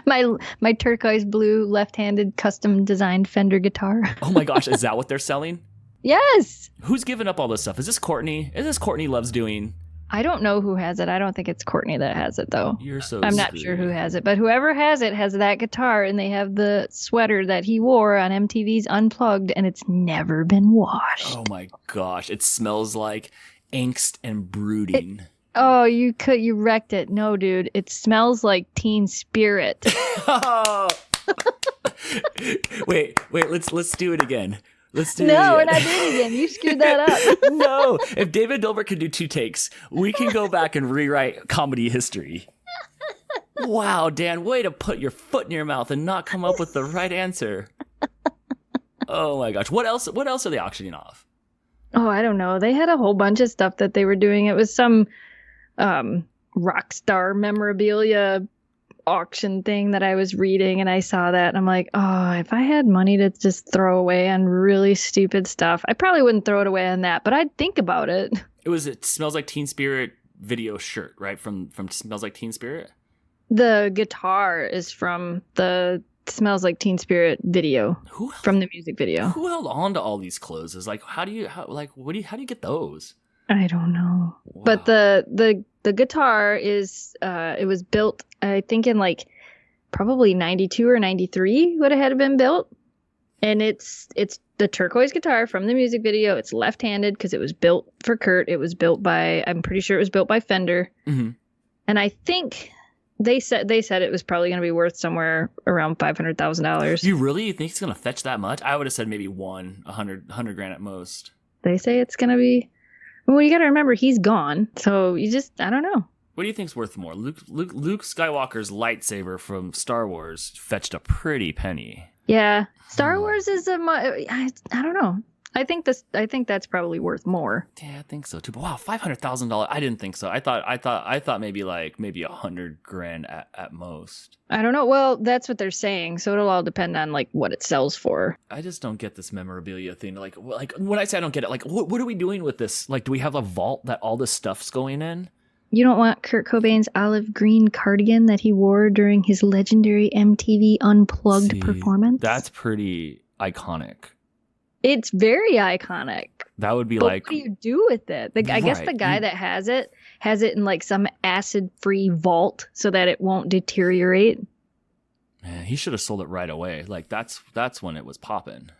B: my turquoise blue left-handed custom designed Fender guitar.
A: Oh my gosh, is that what they're selling?
B: Yes.
A: Who's giving up all this stuff? Is this Courtney? Is this Courtney Love's doing?
B: I don't know who has it. I don't think it's Courtney that has it, though.
A: You're so
B: I'm not sure who has it, but whoever has it has that guitar, and they have the sweater that he wore on MTV's Unplugged, and it's never been washed.
A: Oh my gosh. It smells like angst and brooding.
B: You wrecked it. No, dude. It smells like Teen Spirit.
A: Wait, let's do it again. Let's do
B: No,
A: it
B: we're not doing it again. You screwed that up.
A: No, if David Dilbert could do 2 takes, we can go back and rewrite comedy history. Wow, Dan, way to put your foot in your mouth and not come up with the right answer. Oh my gosh. What else are they auctioning off?
B: Oh, I don't know. They had a whole bunch of stuff that they were doing. It was some rock star memorabilia auction thing that I was reading, and I saw that and I'm like, oh, if I had money to just throw away on really stupid stuff, I probably wouldn't throw it away on that, but I'd think about it. It
A: Smells Like Teen Spirit video shirt, right? From Smells Like Teen Spirit?
B: The guitar is from the Smells Like Teen Spirit video. From the music video.
A: Who held on to all these clothes? Like, how do you get those?
B: I don't know.
A: Wow.
B: But the guitar is it was built, I think, in like probably 92 or 93 would have had been built. And it's the turquoise guitar from the music video. It's left-handed because it was built for Kurt. It was built by, I'm pretty sure it was built by Fender.
A: Mm-hmm.
B: And I think they said it was probably going to be worth somewhere around $500,000.
A: You think it's going to fetch that much? I would have said maybe 100 grand at most.
B: They say it's going to be. Well, you got to remember, he's gone. So I don't know.
A: What do you think's worth more? Luke Skywalker's lightsaber from Star Wars fetched a pretty penny.
B: Yeah. Star Wars is I don't know. I think that's probably worth more.
A: Yeah, I think so too. But wow, $500,000. I didn't think so. I thought maybe 100 grand at most.
B: I don't know. Well, that's what they're saying. So it'll all depend on like what it sells for.
A: I just don't get this memorabilia thing. Like when I say I don't get it, like what are we doing with this? Like, do we have a vault that all this stuff's going in?
B: You don't want Kurt Cobain's olive green cardigan that he wore during his legendary MTV Unplugged performance?
A: That's pretty iconic.
B: It's very iconic.
A: That would be
B: but
A: like,
B: what do you do with it? I guess the guy that has it in like some acid-free vault so that it won't deteriorate.
A: Man, he should have sold it right away. Like that's when it was popping.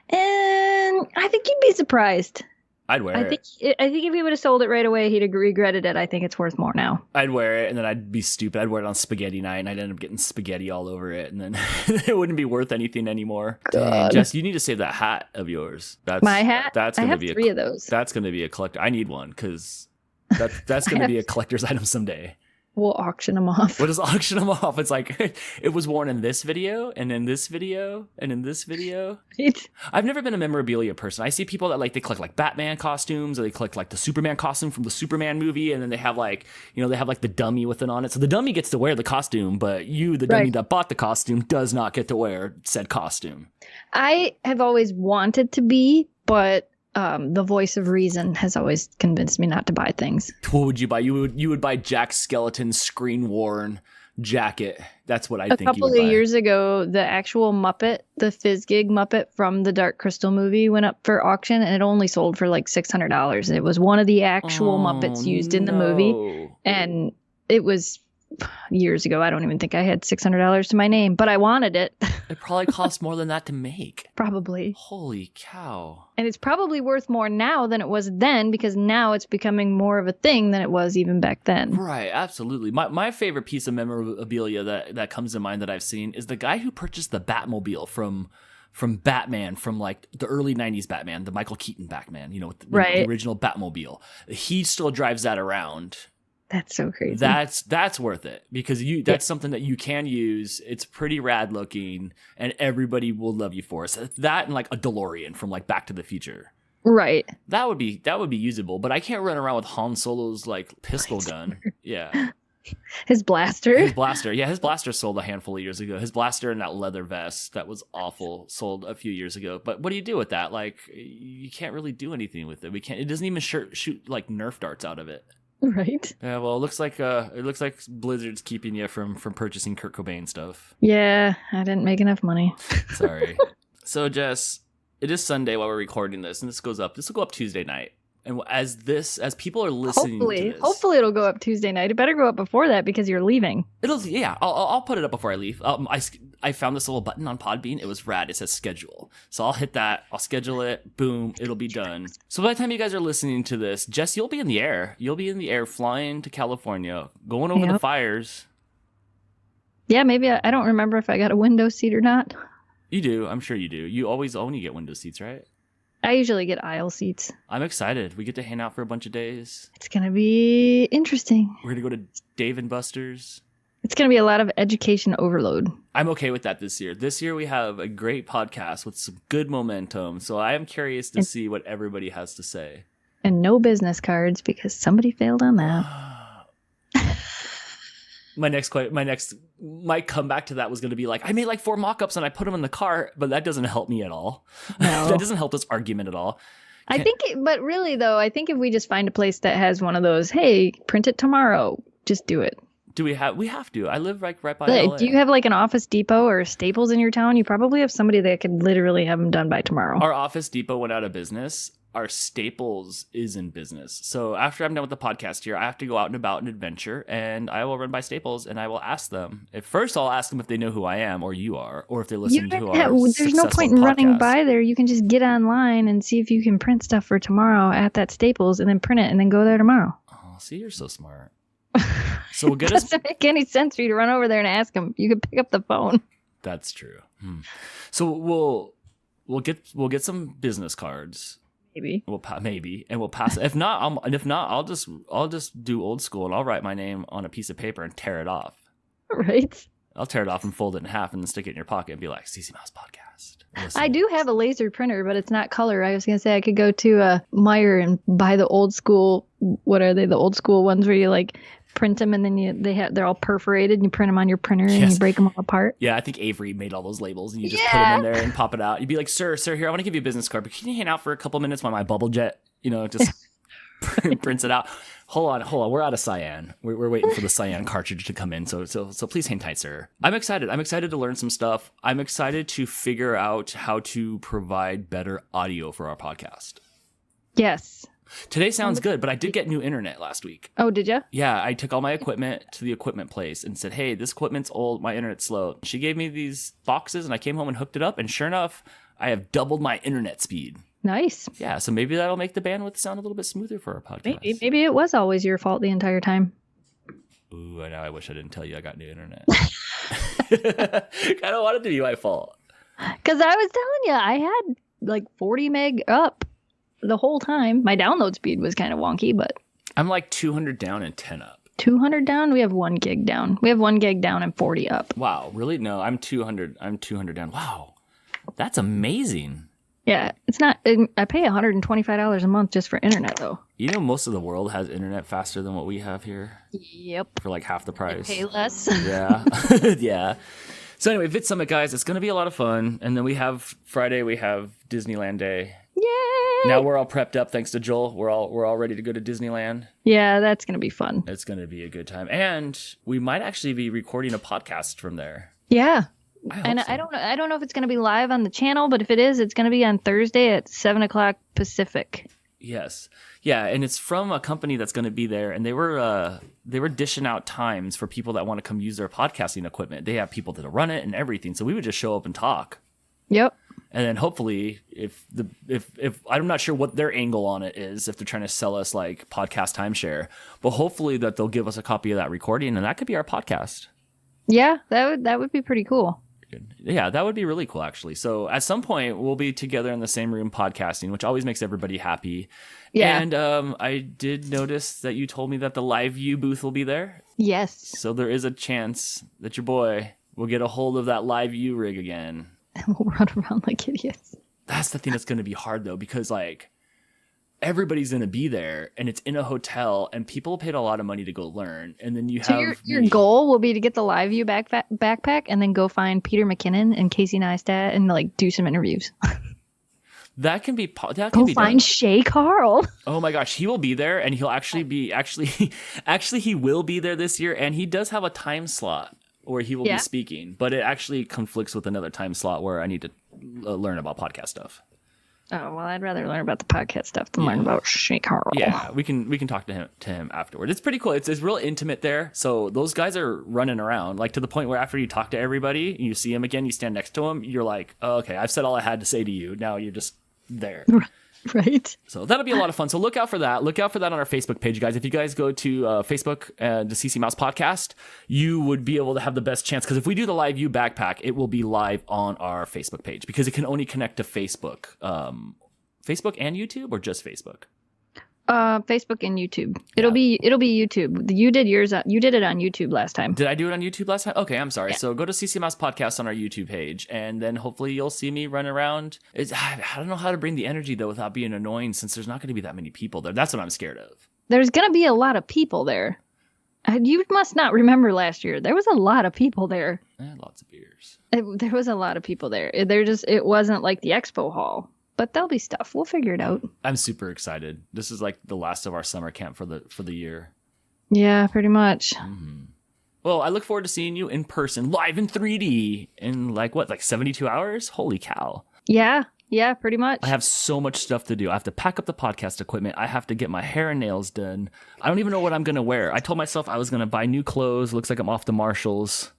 B: And I think you'd be surprised.
A: I'd wear it.
B: I think if he would have sold it right away, he'd have regretted it. I think it's worth more now.
A: I'd wear it, and then I'd be stupid. I'd wear it on spaghetti night, and I'd end up getting spaghetti all over it, and then it wouldn't be worth anything anymore. Dang, Jess, you need to save that hat of yours. That's my hat. That's gonna be
B: 3 of those.
A: That's going to be a collector. I need one because that's going to be a collector's item someday.
B: We'll auction them off.
A: We'll just auction them off. It's like, it was worn in this video, and in this video, and in this video. I've never been a memorabilia person. I see people that they collect like Batman costumes, or they collect like the Superman costume from the Superman movie, and then they have the dummy with it on it. So the dummy gets to wear the costume, but the dummy that bought the costume does not get to wear said costume. I
B: have always wanted to be, but the voice of reason has always convinced me not to buy things.
A: What would you buy? You would buy Jack Skellington's screen-worn jacket. That's what I think you would buy. A couple of
B: years ago, the actual Muppet, the Fizzgig Muppet from the Dark Crystal movie went up for auction, and it only sold for like $600. It was one of the actual Muppets used in the movie, and it was years ago. I don't even think I had $600 to my name, but I wanted it.
A: It probably cost more than that to make.
B: Probably.
A: Holy cow.
B: And it's probably worth more now than it was then, because now it's becoming more of a thing than it was even back then.
A: Right, absolutely. My favorite piece of memorabilia that comes to mind that I've seen is the guy who purchased the Batmobile from Batman, from like the early 90s Batman, the Michael Keaton Batman, the original Batmobile. He still drives that around.
B: That's so crazy.
A: That's worth it, because that's something that you can use. It's pretty rad looking, and everybody will love you for it. So that and like a DeLorean from like Back to the Future.
B: Right.
A: That would be usable, but I can't run around with Han Solo's like pistol gun. Yeah.
B: His blaster.
A: Yeah, his blaster sold a handful of years ago. His blaster and that leather vest that was awful sold a few years ago. But what do you do with that? Like, you can't really do anything with it. It doesn't even shoot like Nerf darts out of it.
B: Right.
A: Yeah, well, it looks like Blizzard's keeping you from purchasing Kurt Cobain stuff.
B: Yeah, I didn't make enough money.
A: Sorry. So, Jess, It is Sunday while we're recording this, and this will go up Tuesday night. And as people are listening to this,
B: hopefully it'll go up Tuesday night. It better go up before that because you're leaving.
A: I'll put it up before I leave. I found this little button on Podbean. It was rad. It says schedule, so I'll hit that. I'll schedule it. Boom, it'll be done. So by the time you guys are listening to this, Jess, you'll be in the air. You'll be in the air, flying to California, going over the fires.
B: Yeah, maybe I don't remember if I got a window seat or not.
A: You do. I'm sure you do. You always only get window seats, right?
B: I usually get aisle seats.
A: I'm excited. We get to hang out for a bunch of days.
B: It's going to be interesting.
A: We're going to go to Dave & Buster's.
B: It's going to be a lot of education overload.
A: I'm okay with that this year. This year we have a great podcast with some good momentum. So I am curious to see what everybody has to say.
B: And no business cards because somebody failed on that.
A: My comeback to that was going to be like, I made like 4 mock-ups and I put them in the car, but that doesn't help me at all.
B: No.
A: That doesn't help this argument at all.
B: But really though, I think if we just find a place that has one of those, hey, print it tomorrow, just do it.
A: We have to. I live right by LA.
B: Do you have like an Office Depot or Staples in your town? You probably have somebody that could literally have them done by tomorrow.
A: Our Office Depot went out of business. Our Staples is in business. So after I'm done with the podcast here, I have to go out and about and adventure, and I will run by Staples and I will ask them. I'll ask them if they know who I am or you are, or if they listen to our
B: There's no point in running by there. You can just get online and see if you can print stuff for tomorrow at that Staples and then print it and then go there tomorrow.
A: Oh, see, you're so smart. So we'll get
B: us. It doesn't make any sense for you to run over there and ask them. You can pick up the phone.
A: That's true. So we'll get some business cards.
B: Maybe
A: we'll pass. If not, I'll just do old school and I'll write my name on a piece of paper and tear it off.
B: Right.
A: I'll tear it off and fold it in half and then stick it in your pocket and be like, CC Mouse Podcast. Listen.
B: I do have a laser printer, but it's not color. I was gonna say I could go to Meijer and buy the old school. What are they? The old school ones where you like print them and then they're all perforated and you print them on your printer and you break them all apart.
A: Yeah, I think Avery made all those labels and you just put them in there and pop it out. You'd be like, sir, here, I want to give you a business card, but can you hang out for a couple minutes while my bubble jet, just prints it out. Hold on. We're out of cyan. We're waiting for the cyan cartridge to come in. So please hang tight, sir. I'm excited. I'm excited to learn some stuff. I'm excited to figure out how to provide better audio for our podcast.
B: Yes.
A: Today sounds good, but I did get new internet last week.
B: Oh, did you?
A: Yeah, I took all my equipment to the equipment place and said, hey, this equipment's old, my internet's slow. She gave me these boxes and I came home and hooked it up, and sure enough, I have doubled my internet speed.
B: Nice.
A: Yeah, so maybe that'll make the bandwidth sound a little bit smoother for our podcast.
B: Maybe it was always your fault the entire time.
A: Ooh, I wish I didn't tell you I got new internet. I don't want it to be my fault.
B: Because I was telling you, I had like 40 meg up the whole time. My download speed was kind of wonky, but
A: I'm like 200 down and 10 up.
B: 200 down? We have 1 gig down. We have 1 gig down and 40 up.
A: Wow, really? No, I'm 200 down. Wow. That's amazing.
B: Yeah, it's not. I pay $125 a month just for internet, though.
A: Most of the world has internet faster than what we have here.
B: Yep.
A: For like half the price.
B: They pay less.
A: Yeah. Yeah. So anyway, Vid Summit, guys, it's going to be a lot of fun. And then Friday, we have Disneyland Day.
B: Yay!
A: Now we're all prepped up, thanks to Joel. We're all ready to go to Disneyland.
B: Yeah, that's going to be fun.
A: It's going to be a good time. And we might actually be recording a podcast from there.
B: Yeah.
A: I
B: don't know if it's going to be live on the channel, but if it is, it's going to be on Thursday at 7:00 Pacific.
A: Yes. Yeah, and it's from a company that's going to be there, and they were dishing out times for people that want to come use their podcasting equipment. They have people that run it and everything, so we would just show up and talk.
B: Yep.
A: And then hopefully, if I'm not sure what their angle on it is, if they're trying to sell us like podcast timeshare, but hopefully that they'll give us a copy of that recording, and that could be our podcast.
B: Yeah, that would be pretty cool.
A: Yeah, that would be really cool, actually. So at some point, we'll be together in the same room podcasting, which always makes everybody happy. Yeah. And I did notice that you told me that the Live View booth will be there.
B: Yes.
A: So there is a chance that your boy will get a hold of that Live View rig again.
B: And we'll run around like idiots.
A: That's the thing that's going to be hard, though, because like everybody's going to be there and it's in a hotel and people paid a lot of money to go learn. And then you have...
B: So your goal will be to get the Live View backpack and then go find Peter McKinnon and Casey Neistat and like do some interviews.
A: That can be find
B: done. Shay Carl.
A: Oh my gosh, he will be there, and he'll actually he will be there this year, and he does have a time slot where he will be speaking, but it actually conflicts with another time slot where I need to learn about podcast stuff.
B: Oh, well, I'd rather learn about the podcast stuff than learn about Shake Carl.
A: Yeah, we can talk to him afterward. It's pretty cool. It's real intimate there. So those guys are running around, like to the point where after you talk to everybody, you see him again, you stand next to him, you're like, oh, okay, I've said all I had to say to you. Now you're just there.
B: Right.
A: So that'll be a lot of fun. So look out for that. Look out for that on our Facebook page, guys. If you guys go to Facebook and the CC Mouse podcast, you would be able to have the best chance. Because if we do the live view backpack, it will be live on our Facebook page because it can only connect to Facebook. Facebook and YouTube, or just Facebook?
B: Facebook and YouTube. It'll be YouTube. You did yours. You did it on YouTube last time.
A: Did I do it on YouTube last time? Okay, I'm sorry. Yeah. So go to CC Mouse Podcast on our YouTube page, and then hopefully you'll see me run around. I don't know how to bring the energy though without being annoying, since there's not going to be that many people there. That's what I'm scared of. There's
B: going to be a lot of people there. You must not remember last year. There was a lot of people there.
A: Lots of beers.
B: There was a lot of people there. It wasn't like the expo hall. But there'll be stuff. We'll figure it out.
A: I'm super excited. This is like the last of our summer camp for the year.
B: Yeah, pretty much.
A: Mm-hmm. Well, I look forward to seeing you in person, live in 3D in like 72 hours? Holy cow.
B: Yeah, pretty much.
A: I have so much stuff to do. I have to pack up the podcast equipment. I have to get my hair and nails done. I don't even know what I'm going to wear. I told myself I was going to buy new clothes. Looks like I'm off to Marshall's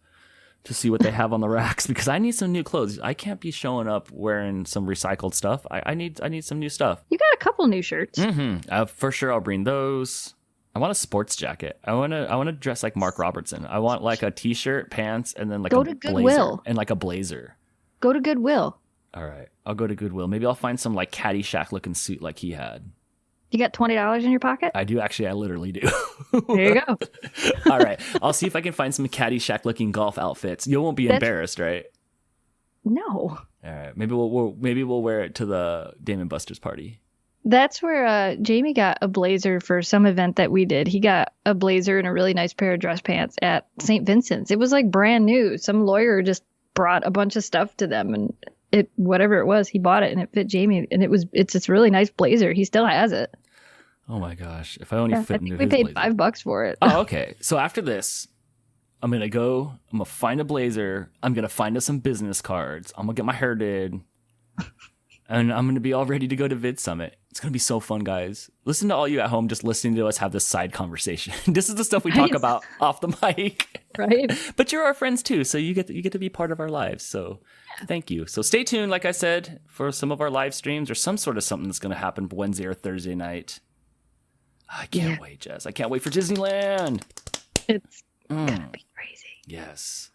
A: to see what they have on the racks, because I need some new clothes. I can't be showing up wearing some recycled stuff. I need some new stuff.
B: You got a couple new shirts.
A: Mm-hmm. For sure, I'll bring those. I want a sports jacket. I want to dress like Mark Robertson. I want like a t-shirt, pants, and then like a blazer and like a blazer.
B: Go to Goodwill.
A: All right, I'll go to Goodwill. Maybe I'll find some like Caddyshack looking suit like he had.
B: You got $20 in your pocket?
A: I do, actually. I literally do.
B: There you go.
A: All right. I'll see if I can find some Caddyshack looking golf outfits. You won't be embarrassed, right?
B: No.
A: All right. Maybe we'll wear it to the Damon Buster's party.
B: That's where Jamie got a blazer for some event that we did. He got a blazer and a really nice pair of dress pants at St. Vincent's. It was like brand new. Some lawyer just brought a bunch of stuff to them, and whatever it was, he bought it and it fit Jamie, and it's this really nice blazer. He still has it.
A: Oh my gosh. If I only fit into his
B: blazer. We paid
A: blazer.
B: $5 for it.
A: Oh, okay. So after this, I'm going to find a blazer. I'm going to find us some business cards. I'm going to get my hair did. And I'm going to be all ready to go to Vid Summit. It's going to be so fun, guys. Listen to all you at home just listening to us have this side conversation. This is the stuff we talk about off the mic.
B: Right.
A: But you're our friends too, so you get to be part of our lives. So thank you. So stay tuned, like I said, for some of our live streams or some sort of something that's going to happen Wednesday or Thursday night. I can't wait, Jess. I can't wait for Disneyland.
B: It's going to be crazy.
A: Yes.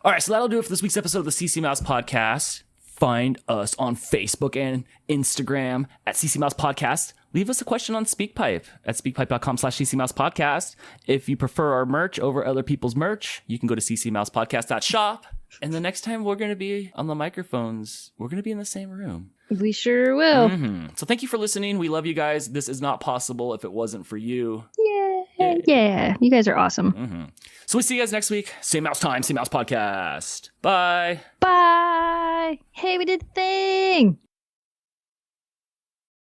A: All right, so that'll do it for this week's episode of the CC Mouse Podcast. Find us on Facebook and Instagram at CC Mouse Podcast. Leave us a question on SpeakPipe at speakpipe.com/CC Mouse Podcast. If you prefer our merch over other people's merch, you can go to ccmousepodcast.shop. And the next time we're going to be on the microphones, we're going to be in the same room.
B: We sure will.
A: Mm-hmm. So thank you for listening. We love you guys. This is not possible if it wasn't for you.
B: Yeah. You guys are awesome.
A: Mm-hmm. So we see you guys next week. Same mouse time, same mouse podcast. Bye.
B: Bye. Hey, we did the thing.